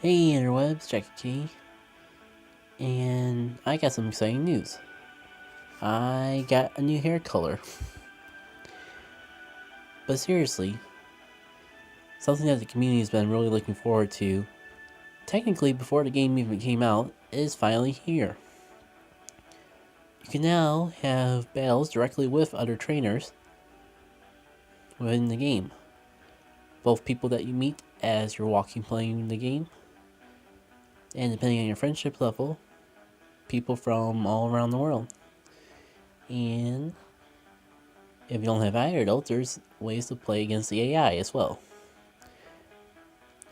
Hey interwebs, JackitK, and I got some exciting news. I got a new hair color. But seriously, something that the community has been really looking forward to, technically before the game even came out, is finally here. You can now have battles directly with other trainers within the game. Both people that you meet as you're walking playing the game, and depending on your friendship level, people from all around the world. And if you don't have either of those, there's ways to play against the AI as well.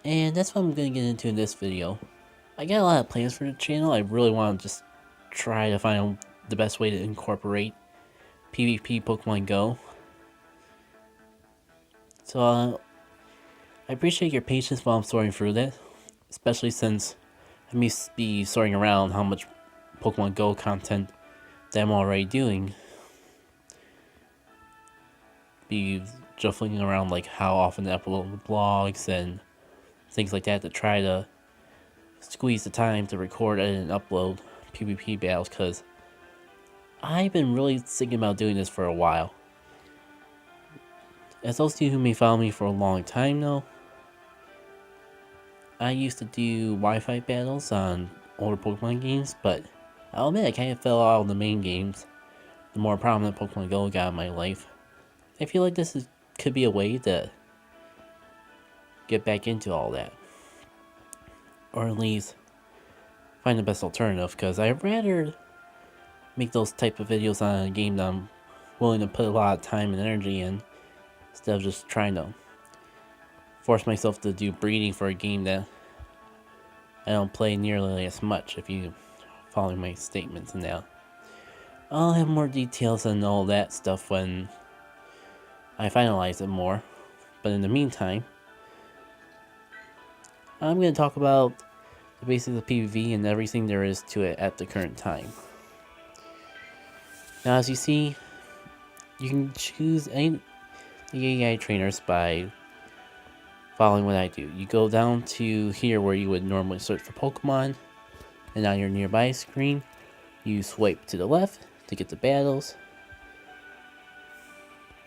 And that's what I'm going to get into in this video. I got a lot of plans for the channel. I really want to just try to find the best way to incorporate PvP Pokemon Go. So I appreciate your patience while I'm sorting through that, especially since I may be sorting around how much Pokemon Go content that I'm already doing. Be shuffling around like how often to upload blogs and things like that to try to squeeze the time to record, edit, and upload PvP battles, because I've been really thinking about doing this for a while. As those of you who may follow me for a long time know, I used to do Wi-Fi battles on older Pokemon games, but I'll admit I kind of fell out of the main games the more prominent Pokemon Go got in my life. I feel like could be a way to get back into all that, or at least find the best alternative, because I'd rather make those type of videos on a game that I'm willing to put a lot of time and energy in, instead of just trying to force myself to do breeding for a game that I don't play nearly as much, if you follow my statements and that. I'll have more details on all that stuff when I finalize it more, but in the meantime, I'm going to talk about the basics of PvP and everything there is to it at the current time. Now, as you see, you can choose any the AI trainers by following what I do. You go down to here where you would normally search for Pokemon, and on your nearby screen, you swipe to the left to get the battles.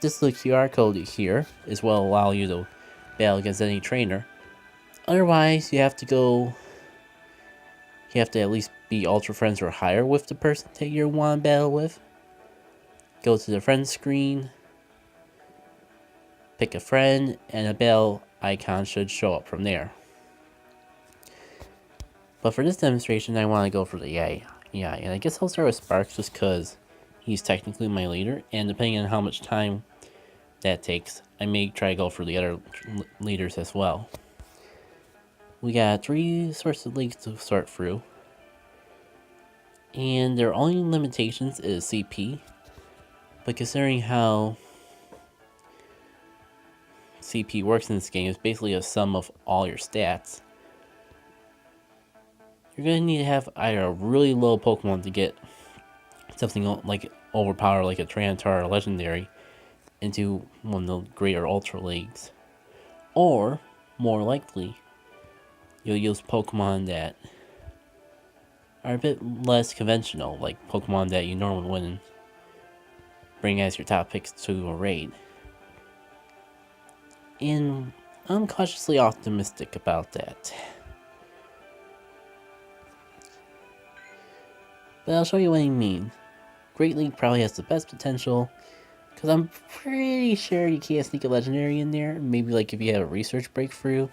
This little QR code here is what will allow you to battle against any trainer. Otherwise, you have to at least be Ultra Friends or higher with the person that you want to battle with. Go to the friends screen, pick a friend, and a battle icon should show up from there. But for this demonstration, I want to go for the AI, and I guess I'll start with Sparks just because he's technically my leader, and depending on how much time that takes, I may try to go for the other leaders as well. We got 3 sources of leagues to sort through, and their only limitations is CP, but considering how CP works in this game, it's basically a sum of all your stats. You're going to need to have either a really low Pokemon to get something like overpowered like a Tyranitar or Legendary into one of the greater Ultra Leagues. Or, more likely, you'll use Pokemon that are a bit less conventional, like Pokemon that you normally wouldn't bring as your top picks to a raid. And I'm cautiously optimistic about that. But I'll show you what I mean. Great League probably has the best potential, because I'm pretty sure you can't sneak a Legendary in there. Maybe like if you have a research breakthrough.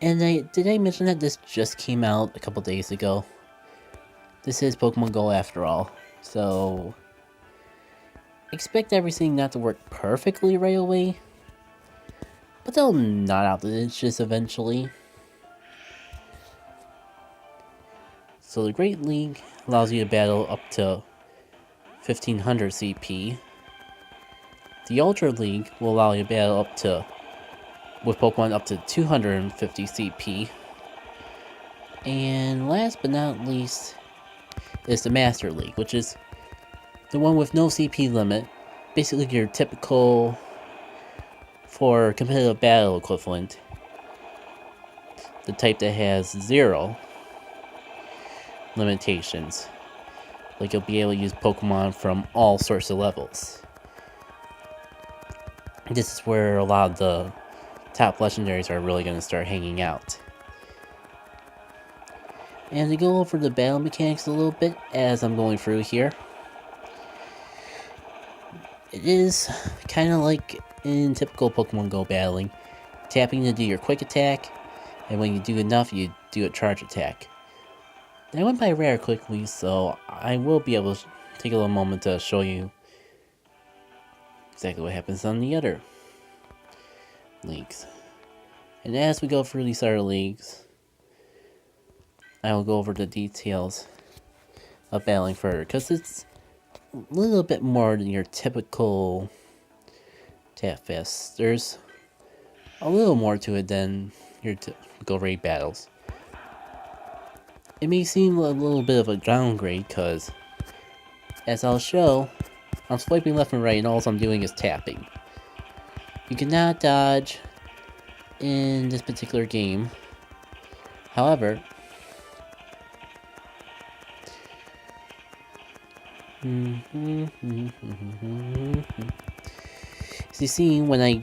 And did I mention that this just came out a couple days ago? This is Pokemon Go after all, so expect everything not to work perfectly right away, but they'll nod out the ditches eventually. So the Great League allows you to battle up to 1500 CP. The Ultra League will allow you to battle with Pokemon up to 250 CP. And last but not least is the Master League, which is the one with no CP limit, basically your typical, for competitive battle equivalent, the type that has 0 limitations. Like you'll be able to use Pokemon from all sorts of levels. This is where a lot of the top legendaries are really going to start hanging out. And to go over the battle mechanics a little bit as I'm going through here, it is kind of like in typical Pokemon Go battling, tapping to do your quick attack, and when you do enough, you do a charge attack. I went by rare quickly, so I will be able to take a little moment to show you exactly what happens on the other leagues. And as we go through these other leagues, I will go over the details of battling further, because it's a little bit more than your typical tap fest. There's a little more to it than your typical raid battles. It may seem a little bit of a downgrade, because as I'll show, I'm swiping left and right and all I'm doing is tapping. You cannot dodge in this particular game. However, as you see, when I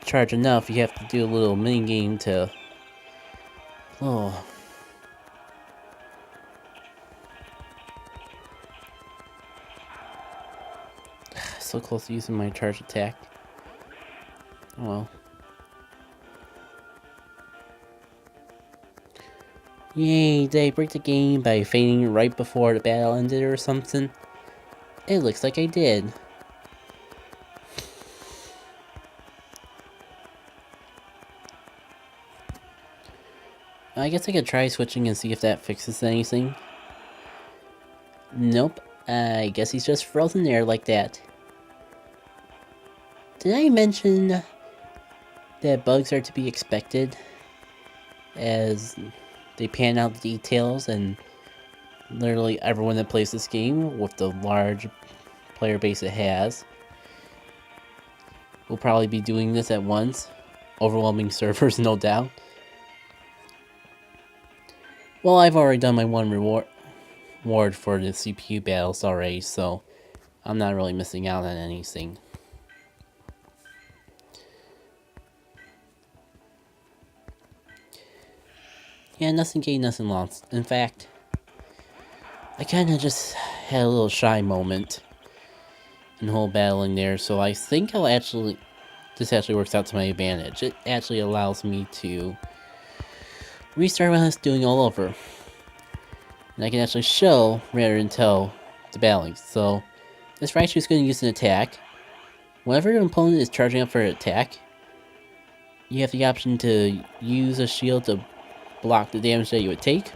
charge enough, you have to do a little mini game to so close to using my charge attack. Oh well. Yay, did I break the game by fainting right before the battle ended or something? It looks like I did. I guess I could try switching and see if that fixes anything. Nope, I guess he's just frozen there like that. Did I mention that bugs are to be expected as they pan out the details, and literally everyone that plays this game with the large player base it has will probably be doing this at once. Overwhelming servers, no doubt. Well, I've already done my one reward for the CPU battles already, so I'm not really missing out on anything. Yeah, nothing gained, nothing lost. In fact, I kinda just had a little shy moment in the whole battling there, so I think this actually works out to my advantage. It actually allows me to restart what I was doing all over. And I can actually show rather than tell the battling. So, this Raichu is going to use an attack. Whenever your opponent is charging up for an attack, you have the option to use a shield to block the damage that you would take,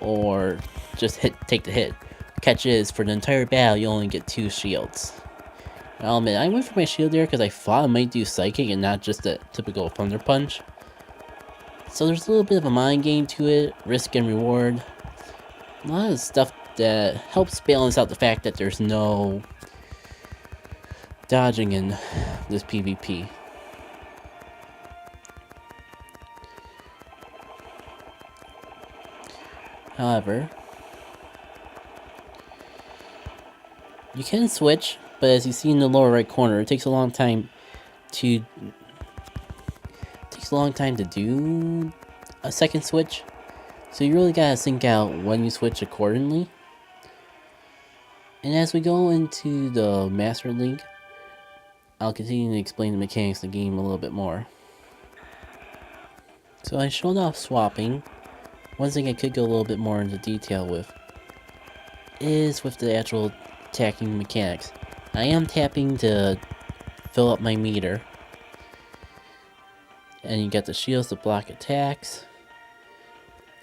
or just take the hit. Catch is, for the entire battle, you only get 2 shields. I'll admit, I went for my shield there because I thought I might do Psychic and not just a typical Thunder Punch. So there's a little bit of a mind game to it, risk and reward. A lot of stuff that helps balance out the fact that there's no dodging in this PvP. However, you can switch, but as you see in the lower right corner, it takes a long time to do a second switch. So you really gotta think out when you switch accordingly. And as we go into the Master League, I'll continue to explain the mechanics of the game a little bit more. So I showed off swapping. One thing I could go a little bit more into detail with is with the actual attacking mechanics. I am tapping to fill up my meter. And you get the shields to block attacks.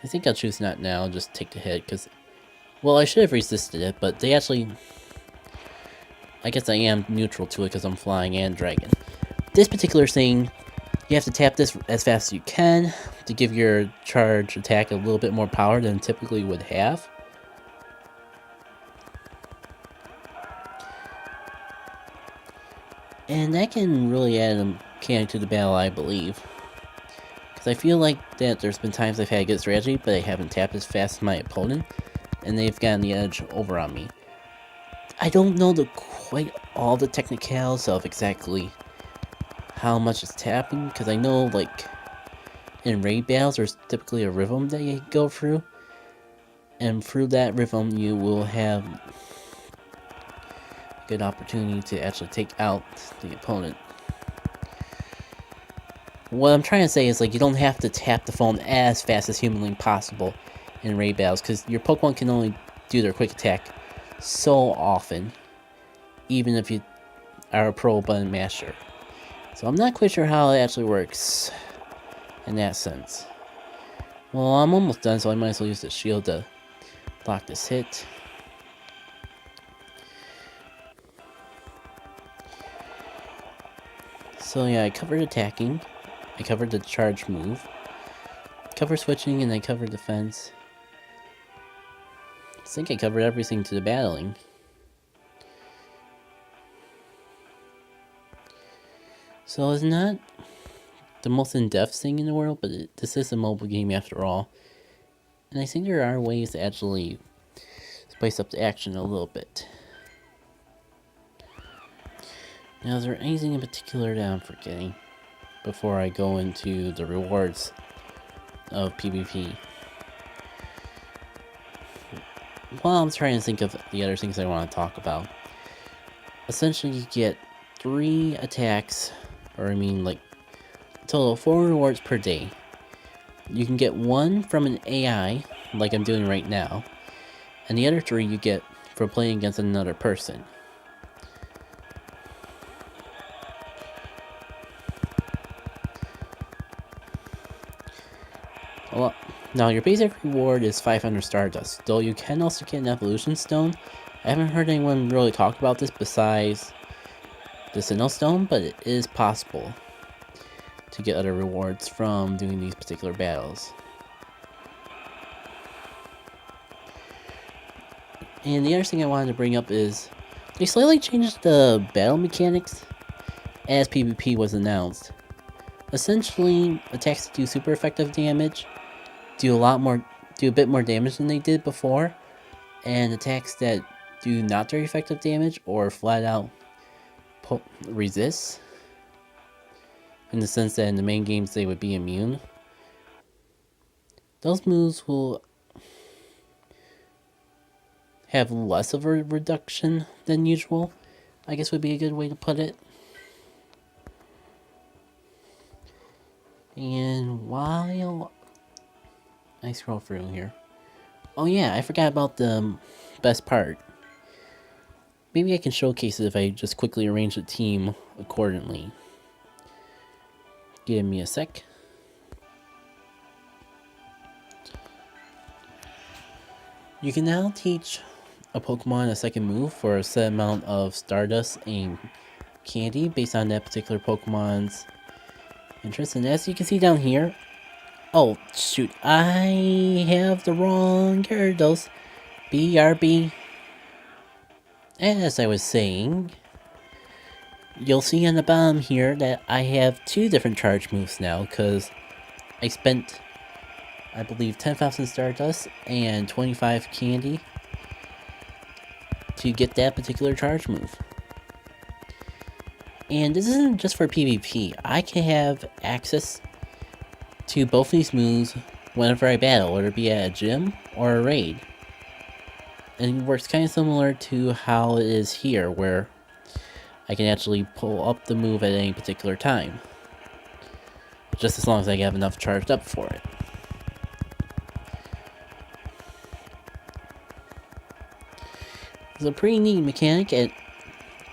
I think I'll choose not now, just take the hit, because, well, I should have resisted it, but they actually, I guess I am neutral to it because I'm flying and dragon. This particular thing, you have to tap this as fast as you can to give your charge attack a little bit more power than typically would have. And that can really add a mechanic to the battle, I believe. Because I feel like that there's been times I've had a good strategy, but I haven't tapped as fast as my opponent, and they've gotten the edge over on me. I don't know quite all the technicalities of exactly how much is tapping, because I know, like, in raid battles, there's typically a rhythm that you go through, and through that rhythm, you will have a good opportunity to actually take out the opponent. What I'm trying to say is, like, you don't have to tap the phone as fast as humanly possible in raid battles, because your Pokemon can only do their quick attack so often, even if you are a pro button masher. So I'm not quite sure how it actually works in that sense. Well, I'm almost done, so I might as well use the shield to block this hit. So yeah, I covered attacking, I covered the charge move, cover switching, and I covered defense. I think I covered everything to the battling. So it's not the most in-depth thing in the world, but this is a mobile game after all. And I think there are ways to actually spice up the action a little bit. Now, is there anything in particular that I'm forgetting before I go into the rewards of PvP? Well, I'm trying to think of the other things I want to talk about. Essentially, you get 3 attacks, or I mean, like, a total of 4 rewards per day. You can get 1 from an AI, like I'm doing right now, and the other 3 you get for playing against another person. Well, now your basic reward is 500 Stardust, though you can also get an Evolution Stone. I haven't heard anyone really talk about this besides the Sinnoh Stone, but it is possible to get other rewards from doing these particular battles. And the other thing I wanted to bring up is they slightly changed the battle mechanics as PvP was announced. Essentially, attacks that do super effective damage do a bit more damage than they did before, and attacks that do not very effective damage or flat out resist, in the sense that in the main games they would be immune, those moves will have less of a reduction than usual, I guess would be a good way to put it. And while I scroll through here, oh yeah, I forgot about the best part. Maybe I can showcase it if I just quickly arrange the team accordingly. Give me a sec. You can now teach a Pokemon a second move for a set amount of Stardust and candy based on that particular Pokemon's interest. And as you can see down here, oh shoot, I have the wrong Gyarados. BRB. As I was saying, you'll see on the bottom here that I have 2 different charge moves now, because I spent, I believe, 10,000 Stardust and 25 candy to get that particular charge move. And this isn't just for PvP. I can have access to both these moves whenever I battle, whether it be at a gym or a raid. And it works kind of similar to how it is here, where I can actually pull up the move at any particular time, just as long as I have enough charged up for it. It's a pretty neat mechanic. It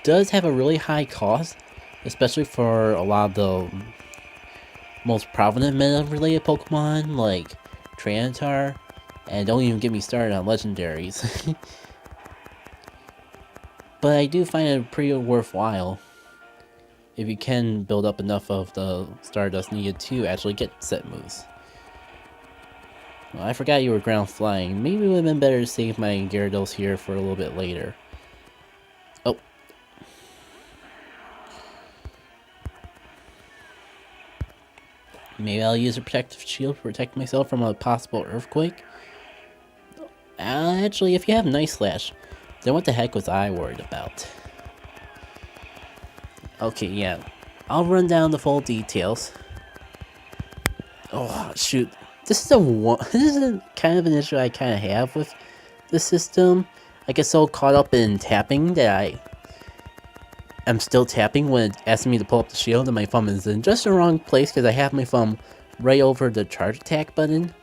does have a really high cost, especially for a lot of the most prominent meta-related Pokemon, like Tranitar, and don't even get me started on legendaries. But I do find it pretty worthwhile if you can build up enough of the Stardust needed to actually get set moves. Well, I forgot you were ground flying. Maybe it would have been better to save my Gyarados here for a little bit later. Oh. Maybe I'll use a protective shield to protect myself from a possible earthquake. Actually, if you have Night Slash, then what the heck was I worried about? Okay, yeah. I'll run down the full details. Oh, shoot. This is a kind of an issue I kind of have with the system. I get so caught up in tapping that I'm still tapping when it asks me to pull up the shield, and my thumb is in just the wrong place because I have my thumb right over the charge attack button,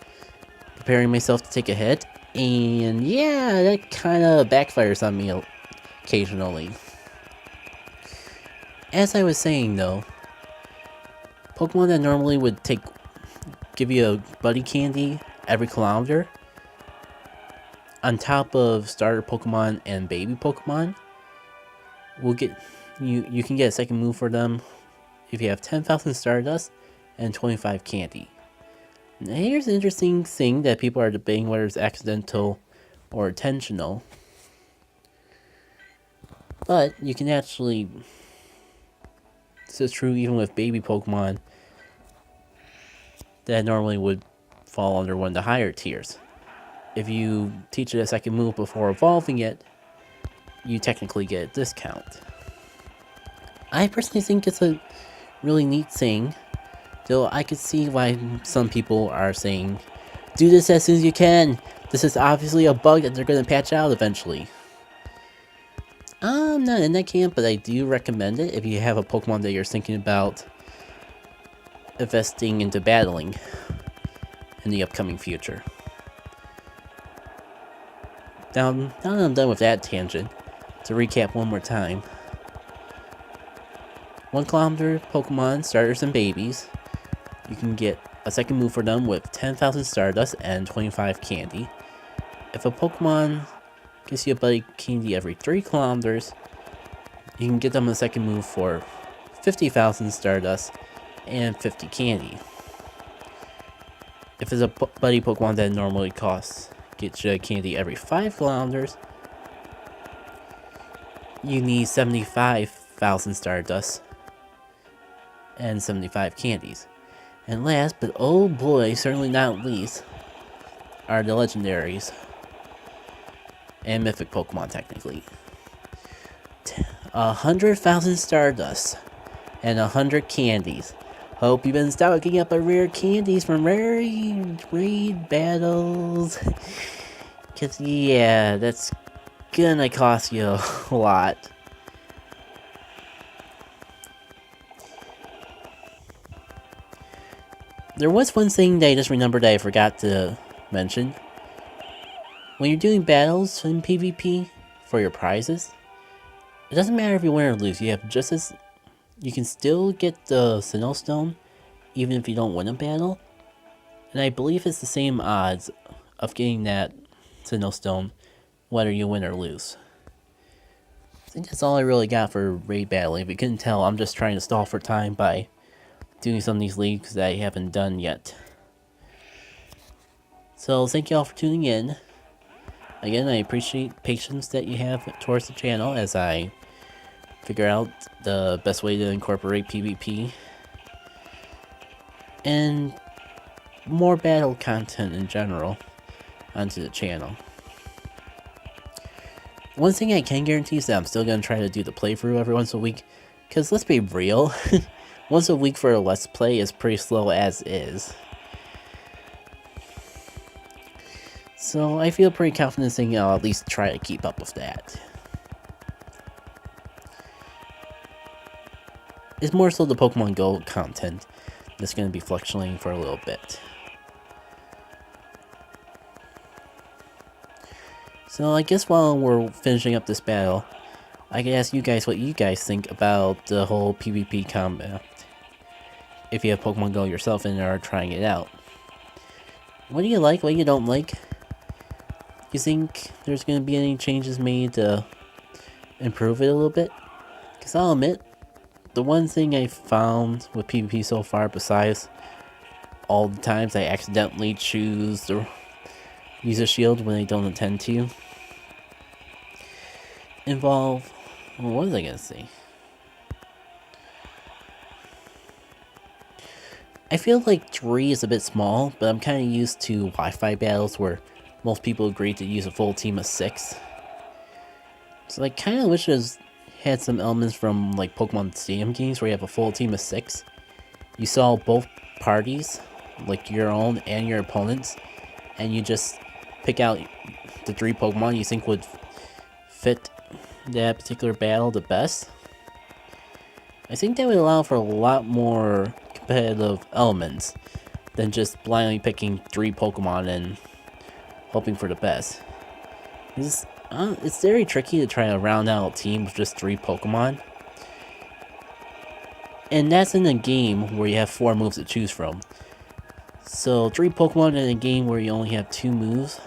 preparing myself to take a hit. And yeah, that kind of backfires on me occasionally. As I was saying though, Pokemon that normally would give you a buddy candy every kilometer, on top of starter Pokemon and baby Pokemon, will get you can get a second move for them if you have 10,000 Stardust and 25 candy. Now here's an interesting thing that people are debating whether it's accidental or intentional. But you can actually, this is true even with baby Pokemon that normally would fall under one of the higher tiers. If you teach it a second move before evolving it, you technically get a discount. I personally think it's a really neat thing, though I could see why some people are saying, do this as soon as you can. This is obviously a bug that they're going to patch out eventually. I'm not in that camp, but I do recommend it if you have a Pokemon that you're thinking about investing into battling in the upcoming future. Now that I'm done with that tangent, to recap one more time. 1 kilometer Pokemon, starters and babies, you can get a second move for them with 10,000 Stardust and 25 candy. If a Pokemon gives you a buddy candy every 3 kilometers, you can get them a second move for 50,000 Stardust and 50 candy. If it's a buddy Pokemon that normally gets you a candy every 5 kilometers, you need 75,000 Stardust and 75 candies. And last, but oh boy, certainly not least, are the legendaries and mythic Pokemon technically. 100,000 Stardust and 100 candies. Hope you've been stocking up on rare candies from raid battles. Cause yeah, that's gonna cost you a lot. There was one thing that I just remembered that I forgot to mention. When you're doing battles in PvP for your prizes, it doesn't matter if you win or lose. You can still get the Sinnoh Stone even if you don't win a battle. And I believe it's the same odds of getting that Sinnoh Stone whether you win or lose. I think that's all I really got for raid battling. If you couldn't tell, I'm just trying to stall for time by doing some of these leagues that I haven't done yet. So thank you all for tuning in. Again, I appreciate patience that you have towards the channel as I figure out the best way to incorporate PvP and more battle content in general onto the channel. One thing I can guarantee is that I'm still going to try to do the playthrough every once a week, because let's be real, once a week for a Let's Play is pretty slow as is. So I feel pretty confident saying I'll at least try to keep up with that. It's more so the Pokemon Go content that's going to be fluctuating for a little bit. So I guess while we're finishing up this battle, I can ask you guys what you guys think about the whole PvP combat. If you have Pokemon Go yourself and are trying it out. What do you like, what you don't like? You think there's going to be any changes made to improve it a little bit? Because I'll admit, the one thing I found with PvP so far, besides all the times I accidentally choose to use a shield when I don't intend to, what was I going to say? I feel like 3 is a bit small, but I'm kind of used to Wi-Fi battles where most people agree to use a full team of 6. So I kind of wish it had some elements from like Pokemon Stadium games where you have a full team of 6. You saw both parties, like your own and your opponents, and you just pick out the 3 Pokemon you think would fit that particular battle the best. I think that would allow for a lot more competitive elements than just blindly picking 3 Pokemon and hoping for the best. It's very tricky to try to round out a team with just 3 Pokemon. And that's in a game where you have 4 moves to choose from. So 3 Pokemon in a game where you only have 2 moves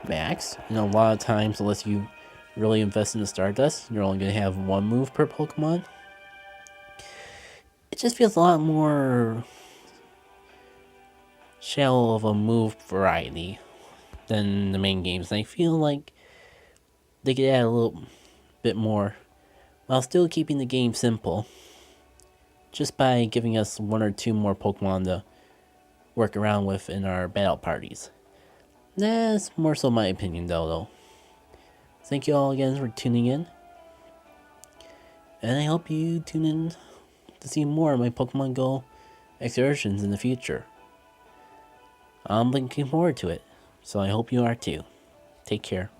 max. A lot of times, unless you really invest in the Stardust, you're only going to have 1 move per Pokemon. It just feels a lot more shallow of a move variety than the main games. And I feel like they could add a little bit more while still keeping the game simple, just by giving us 1 or 2 more Pokemon to work around with in our battle parties. That's more so my opinion though. Thank you all again for tuning in, and I hope you tune in to see more of my Pokemon Go excursions in the future. I'm looking forward to it, so I hope you are too. Take care.